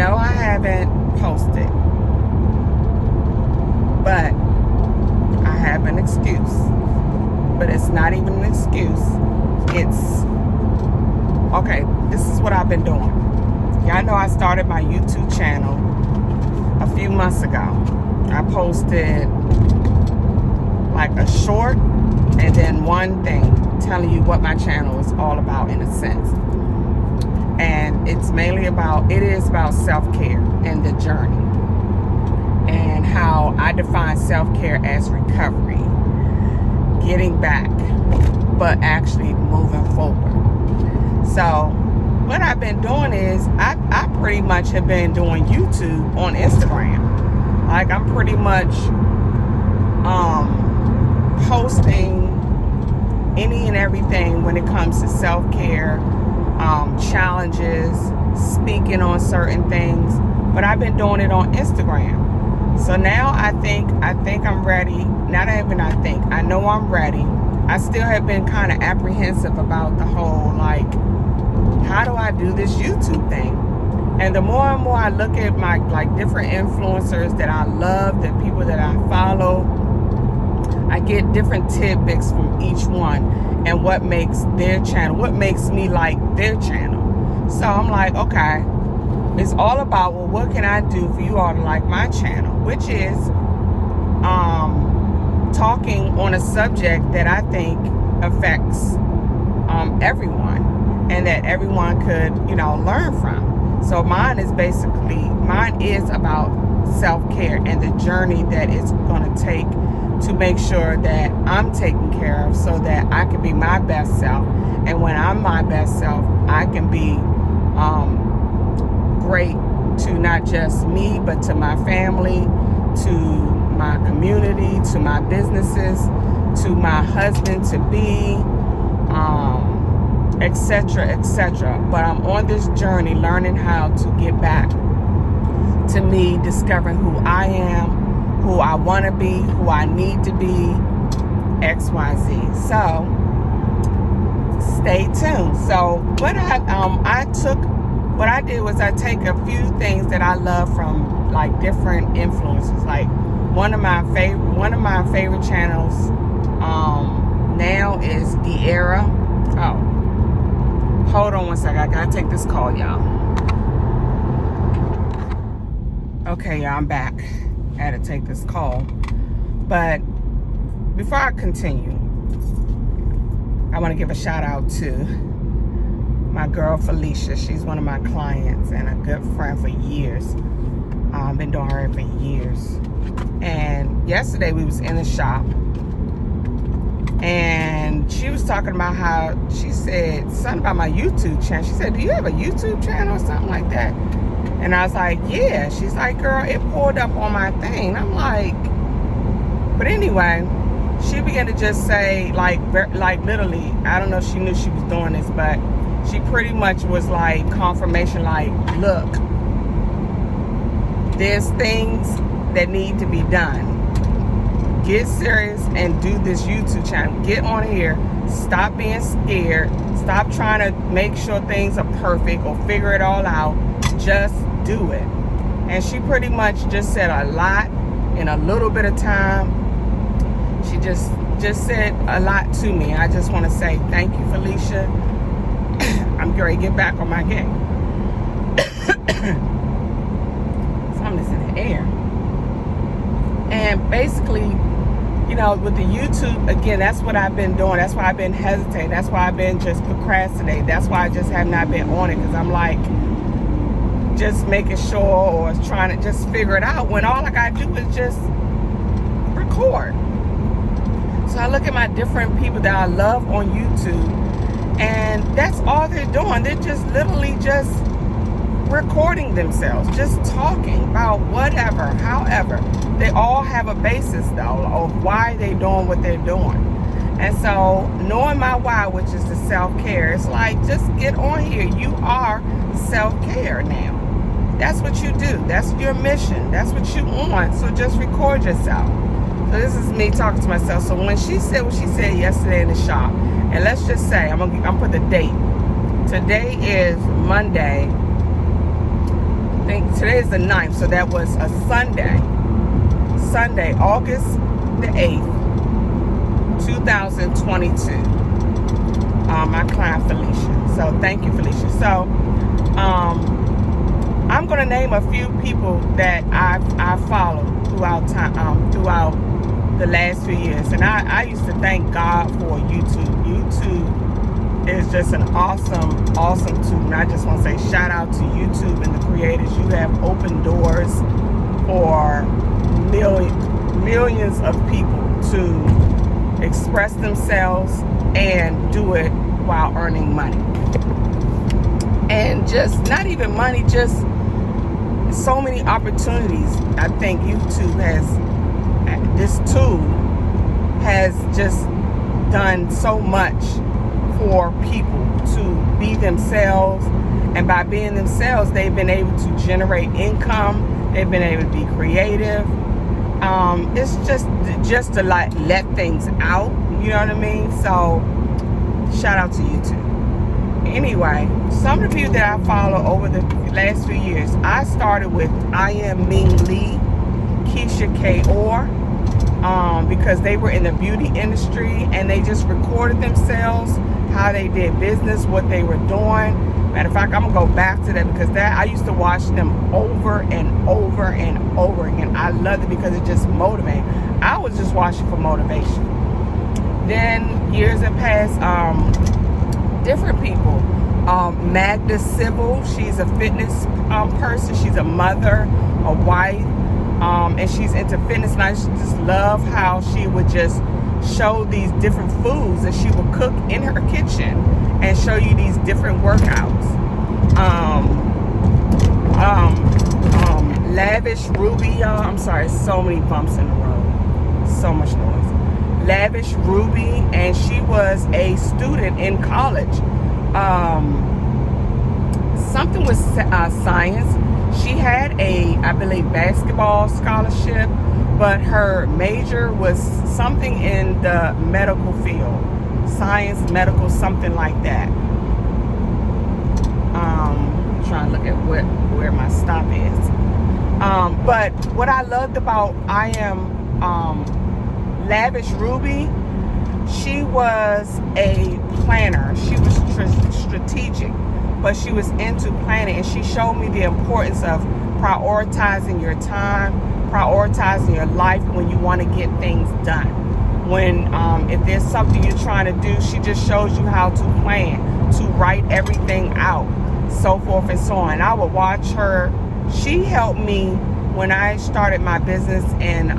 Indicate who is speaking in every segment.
Speaker 1: know I haven't posted, but I have an excuse. But it's not even an excuse. It's, okay, this is what I've been doing. Y'all know I started my YouTube channel a few months ago. I posted like a short and then one thing telling you what my channel is all about in a sense. And it's mainly about, it is about self-care and the journey. And how I define self-care as recovery. Getting back, but actually moving forward. So what I've been doing is I pretty much have been doing YouTube on Instagram. Like I'm pretty much posting any and everything when it comes to self-care, challenges, speaking on certain things, but I've been doing it on Instagram. So now I think I'm ready. I know I'm ready. I still have been kind of apprehensive about the whole, like, how do I do this YouTube thing? And the more and more I look at my, like, different influencers that I love, the people that I follow, I get different tidbits from each one and what makes their channel, what makes me like their channel. So I'm like, okay, it's all about, well, what can I do for you all to like my channel? Which is talking on a subject that I think affects everyone and that everyone could, you know, learn from. So mine is about self-care and the journey that it's going to take to make sure that I'm taken care of so that I can be my best self. And when I'm my best self, I can be great to not just me, but to my family, to my community, to my businesses, to my husband to be, etc., etc. But I'm on this journey learning how to get back to me, discovering who I am, who I want to be, who I need to be, XYZ. So stay tuned. So what I did was I take a few things that I love from like different influencers. Like one of my favorite channels now is The Era. Oh, hold on one second. I gotta take this call, y'all. Okay, y'all, I'm back. I had to take this call. But before I continue, I want to give a shout out to my girl Felicia. She's one of my clients and a good friend for years. I've been doing her for years. And yesterday we was in the shop and she was talking about how, she said something about my YouTube channel. She said, do you have a YouTube channel or something like that? And I was like, yeah. She's like, girl, it pulled up on my thing. I'm like, but anyway, she began to just say, like literally, I don't know if she knew she was doing this, but she pretty much was like confirmation, like, look, there's things that need to be done. Get serious and do this YouTube channel. Get on here. Stop being scared. Stop trying to make sure things are perfect or figure it all out. Just do it. And she pretty much just said a lot in a little bit of time. She just said a lot to me. I just want to say thank you, Felicia. I'm going to get back on my game. Something's in the air. And basically, you know, with the YouTube, again, that's what I've been doing. That's why I've been hesitating. That's why I've been just procrastinating. That's why I just have not been on it, because I'm like, just making sure or trying to just figure it out when all I gotta do is just record. So I look at my different people that I love on YouTube, and that's all they're doing. They're just literally just recording themselves, just talking about whatever, however. They all have a basis though of why they're doing what they're doing. And so knowing my why, which is the self-care, it's like, just get on here. You are self-care now. That's what you do. That's your mission. That's what you want. So just record yourself. So this is me talking to myself. So when she said what she said yesterday in the shop, and let's just say, I'm gonna put the date. Today is Monday. think today is the 9th, so that was a Sunday, August the 8th, 2022. My client Felicia. So thank you, Felicia. So I'm gonna name a few people that I followed throughout time, throughout the last few years, and I used to thank God for YouTube. YouTube is just an awesome tool, and I just want to say shout out to YouTube and the creators. You have opened doors for millions of people to express themselves and do it while earning money. And just not even money, just so many opportunities. I think YouTube has, this tool has just done so much for people to be themselves, and by being themselves they've been able to generate income, they've been able to be creative. It's just to like let things out, you know what I mean? So shout out to YouTube. Anyway, some of the people that I follow over the last few years, I started with I Am Ming Lee, Keisha K. Orr, because they were in the beauty industry and they just recorded themselves, how they did business, what they were doing. Matter of fact, I'm gonna go back to that because that I used to watch them over and over and over again. I loved it because it just motivated. I was just watching for motivation. Then years have passed, different people. Magda Sybil, she's a fitness person. She's a mother, a wife, and she's into fitness. And I just love how she would just show these different foods that she would cook in her kitchen and show you these different workouts. Lavish Ruby, I'm sorry, so many bumps in the road, so much noise. Lavish Ruby, and she was a student in college. Something with science. She had a, I believe, basketball scholarship, but her major was something in the medical field, science, medical, something like that. Trying to look at where my stop is. But what I loved about I Am Lavish Ruby, she was a planner. She was strategic, but she was into planning, and she showed me the importance of prioritizing your time, prioritizing your life when you want to get things done. When if there's something you're trying to do, she just shows you how to plan, to write everything out, so forth and so on. I would watch her. She helped me when I started my business in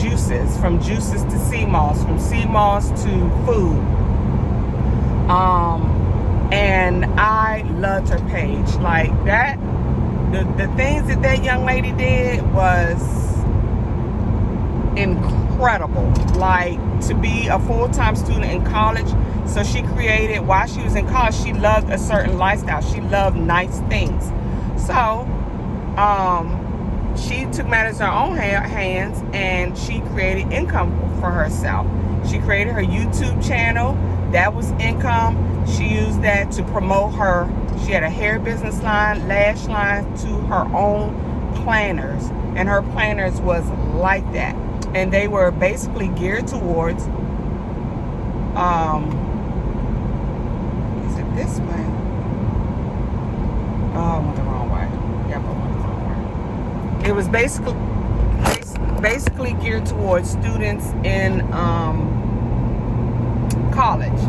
Speaker 1: juices, from juices to sea moss, from sea moss to food. And I loved her page. Like that, the things that young lady did was incredible. Like, to be a full-time student in college, so she created, while she was in college, she loved a certain lifestyle. She loved nice things. So she took matters in her own hands, and she created income for herself. She created her YouTube channel. That was income. She used that to promote her. She had a hair business line, lash line, to her own planners. And her planners was like that. And they were basically geared towards, is it this way? Oh, I went the wrong way. Yep, I went the wrong way. It was basically geared towards students in college,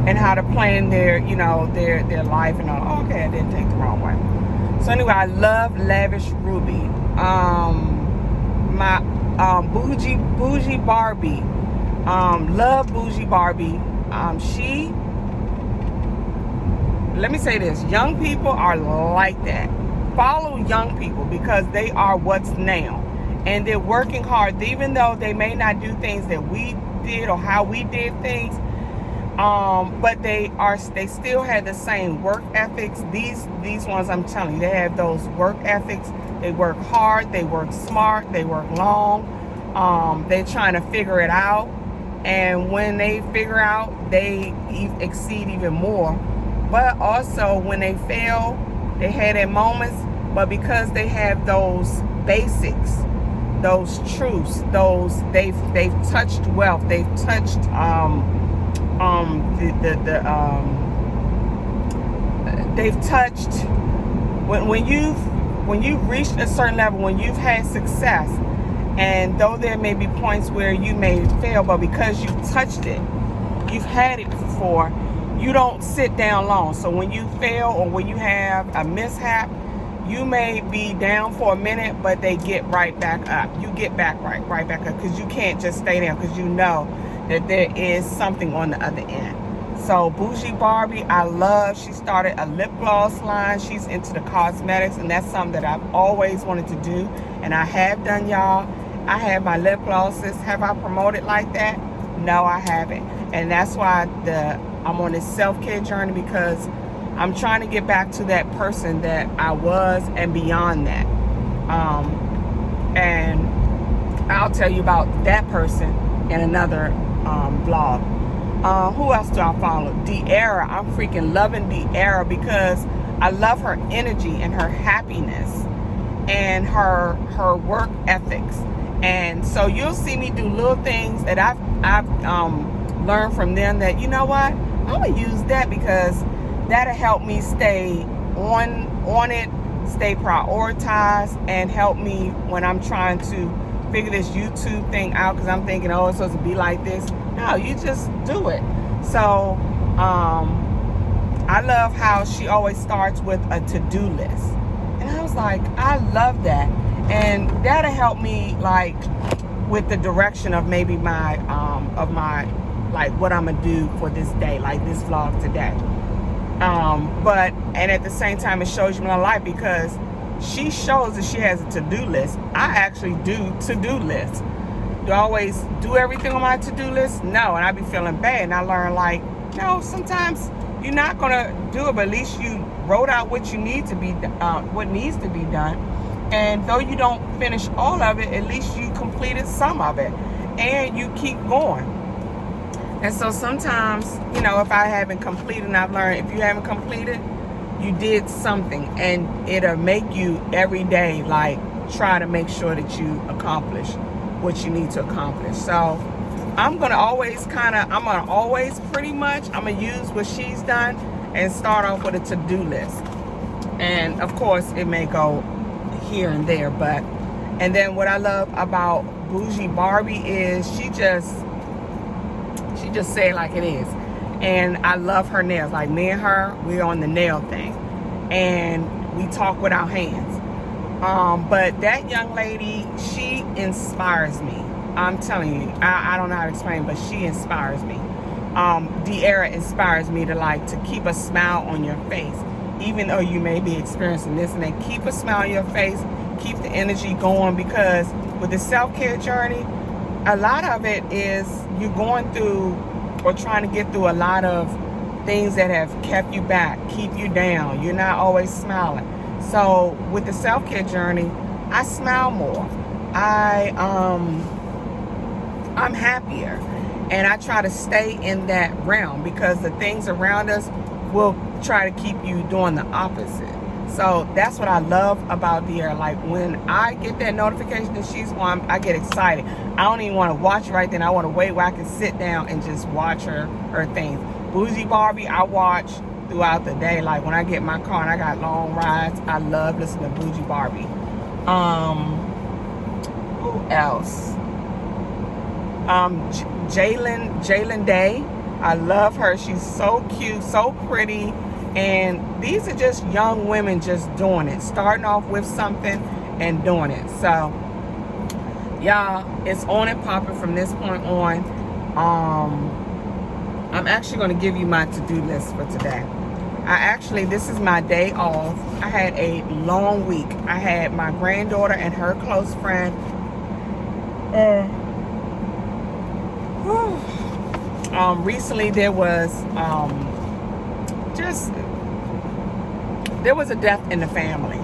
Speaker 1: and how to plan their, you know, their life and all. Oh, okay, I didn't take the wrong way. So anyway, I love Lavish Ruby. My Bougie Barbie. Love Bougie Barbie. Let me say this, young people are like that. Follow young people because they are what's now. And they're working hard, even though they may not do things that we did or how we did things. But they still have the same work ethics. These ones, I'm telling you, they have those work ethics. They work hard, they work smart, they work long. They're trying to figure it out. And when they figure out, they exceed even more. But also, when they fail, They had their moments, but because they have those basics, those truths, they've touched wealth, they've touched they've touched when you've reached a certain level, when you've had success, and though there may be points where you may fail, but because you've touched it, you've had it before, you don't sit down long. So when you fail or when you have a mishap, you may be down for a minute, but they get right back up. You get back right back up, because you can't just stay down, because you know that there is something on the other end. So Bougie Barbie, I love. She started a lip gloss line. She's into the cosmetics, and that's something that I've always wanted to do, and I have done, y'all. I have my lip glosses. Have I promoted like that? No, I haven't. And that's why I'm on this self-care journey, because I'm trying to get back to that person that I was and beyond that. And I'll tell you about that person in another vlog. Who else do I follow? De'Ara. I'm freaking loving De'Ara, because I love her energy and her happiness and her work ethics. And so you'll see me do little things that I've learned from them, that, you know what, I'm gonna use that, because that'll help me stay on it, stay prioritized, and help me when I'm trying to figure this YouTube thing out, because I'm thinking, oh, it's supposed to be like this. No, you just do it. So I love how she always starts with a to-do list, and I was like, I love that. And that'll help me, like, with the direction of maybe my like what I'm gonna do for this day, like this vlog today. And at the same time, it shows you my life, because she shows that she has a to-do list. I actually do to-do lists. Do I always do everything on my to-do list? No, and I be feeling bad. And I learned, like, no, sometimes you're not gonna do it, but at least you wrote out what you need to be, what needs to be done. And though you don't finish all of it, at least you completed some of it, and you keep going. And so sometimes, you know, if I haven't completed, and I've learned, if you haven't completed, you did something, and it'll make you every day, like, try to make sure that you accomplish what you need to accomplish. So I'm gonna always pretty much, I'm gonna use what she's done and start off with a to-do list. And of course, it may go here and there, but, and then what I love about Bougie Barbie is she just say it like it is. And I love her nails. Like, me and her, we're on the nail thing, and we talk with our hands. But that young lady, she inspires me. I'm telling you, I don't know how to explain, but she inspires me. De'Ara inspires me to keep a smile on your face, even though you may be experiencing this and that. Keep a smile on your face, keep the energy going, because with the self-care journey, a lot of it is you going through or trying to get through a lot of things that have kept you back, keep you down. You're not always smiling. So with the self-care journey, I smile more. I'm happier, and I try to stay in that realm, because the things around us will try to keep you doing the opposite. So that's what I love about De'Ara. Like, when I get that notification that she's on, I get excited. I don't even want to watch it right then. I want to wait where I can sit down and just watch her things. Bougie Barbie, I watch throughout the day. Like, when I get in my car and I got long rides, I love listening to Bougie Barbie. Who else? Jalen Day. I love her. She's so cute, so pretty. And these are just young women just doing it, starting off with something and doing it. So y'all, it's on and popping from this point on. I'm actually going to give you my to-do list for today. This is my day off. I had a long week. I had my granddaughter and her close friend. Recently there was a death in the family,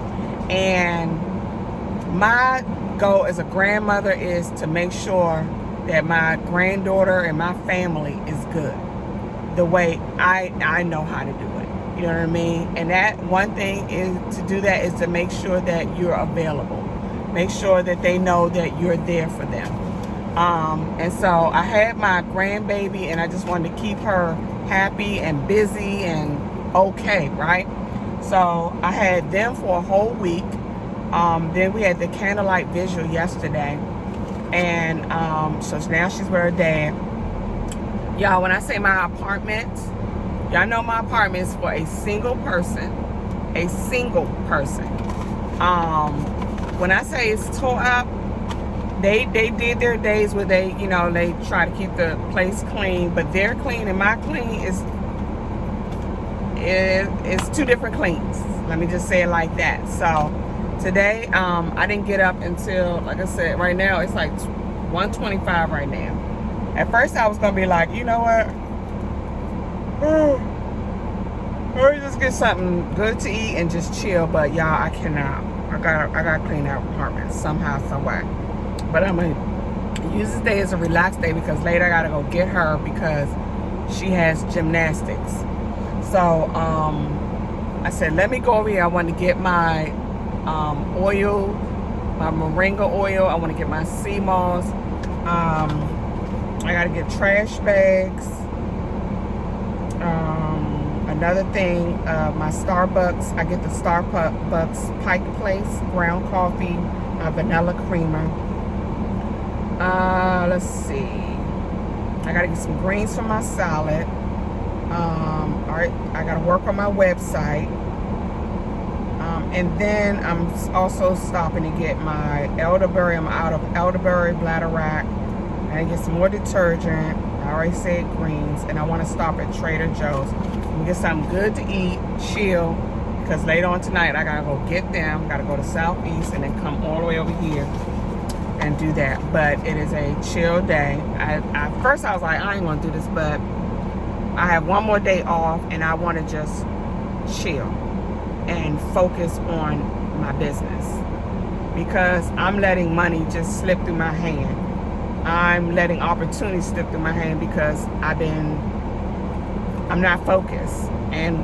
Speaker 1: and my goal as a grandmother is to make sure that my granddaughter and my family is good the way I know how to do it. You know what I mean? And that one thing is to do that is to make sure that you're available. Make sure that they know that you're there for them. And so I had my grandbaby, and I just wanted to keep her happy and busy and okay, right? So I had them for a whole week. Then we had the candlelight visual yesterday, and so now she's with her dad. Y'all, when I say my apartment, y'all know my apartment is for a single person. A single person. When I say it's tore up, they did their days where they, you know, they try to keep the place clean, but their clean and my clean is two different cleans. Let me just say it like that. So today, I didn't get up until, like I said, right now it's like 1:25 right now. At first I was gonna be like, you know what? Or just get something good to eat and just chill, but y'all, I cannot. I gotta clean that apartment somehow, some way. But I'm gonna use this day as a relaxed day because later I gotta go get her because she has gymnastics. So I said, let me go over here. I want to get my oil, my moringa oil. I want to get my sea moss. I gotta get trash bags. Another thing, my Starbucks. I get the Starbucks Pike Place ground coffee, vanilla creamer. Let's see. I gotta get some greens for my salad. All right, I gotta work on my website. And then I'm also stopping to get my elderberry. I'm out of elderberry, bladderwrack. I get some more detergent. I already said greens. And I want to stop at Trader Joe's and get something good to eat, chill. Because later on tonight, I gotta go get them. Gotta go to Southeast and then come all the way over here and do that. But it is a chill day. At first I was like, I ain't gonna do this, but I have one more day off and I want to just chill and focus on my business because I'm letting money just slip through my hand. I'm letting opportunities slip through my hand because I'm not focused. And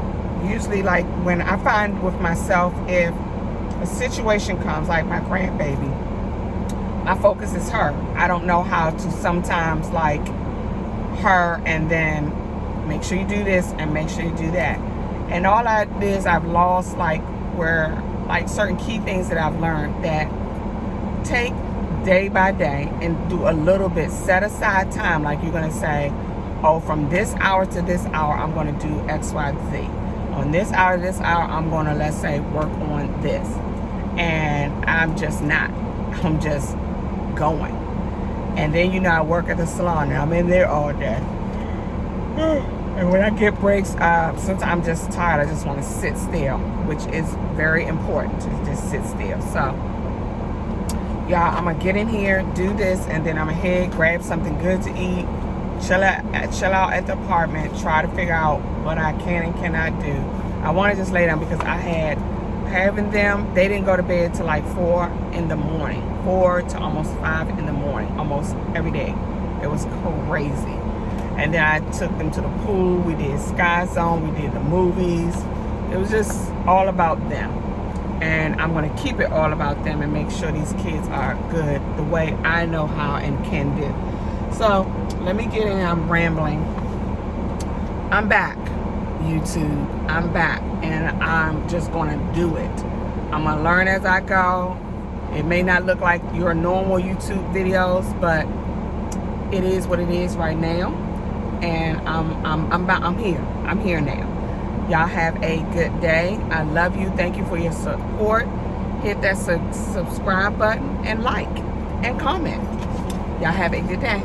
Speaker 1: usually, like, when I find with myself, if a situation comes like my grandbaby, my focus is her. I don't know how to sometimes like her and then make sure you do this and make sure you do that. And all I did is I've lost like certain key things that I've learned that take day by day and do a little bit, set aside time. Like you're going to say, oh, from this hour to this hour, I'm going to do X, Y, Z. On this hour to this hour, I'm going to, let's say, work on this. And I'm just not. I'm just going. And then, you know, I work at the salon and I'm in there all day. And when I get breaks, sometimes I'm just tired. I just want to sit still, which is very important to just sit still. So, y'all, I'm going to get in here, do this, and then I'm going to head, grab something good to eat, chill out at the apartment, try to figure out what I can and cannot do. I want to just lay down because I had having them, they didn't go to bed till like 4 in the morning, 4 to almost 5 in the morning, almost every day. It was crazy. And then I took them to the pool. We did Sky Zone. We did the movies. It was just all about them. And I'm going to keep it all about them and make sure these kids are good the way I know how and can do. So let me get in. I'm rambling. I'm back, YouTube. I'm back. And I'm just going to do it. I'm going to learn as I go. It may not look like your normal YouTube videos, but it is what it is right now. And I'm here. I'm here now. Y'all have a good day. I love you. Thank you for your support. Hit that subscribe button and like and comment. Y'all have a good day.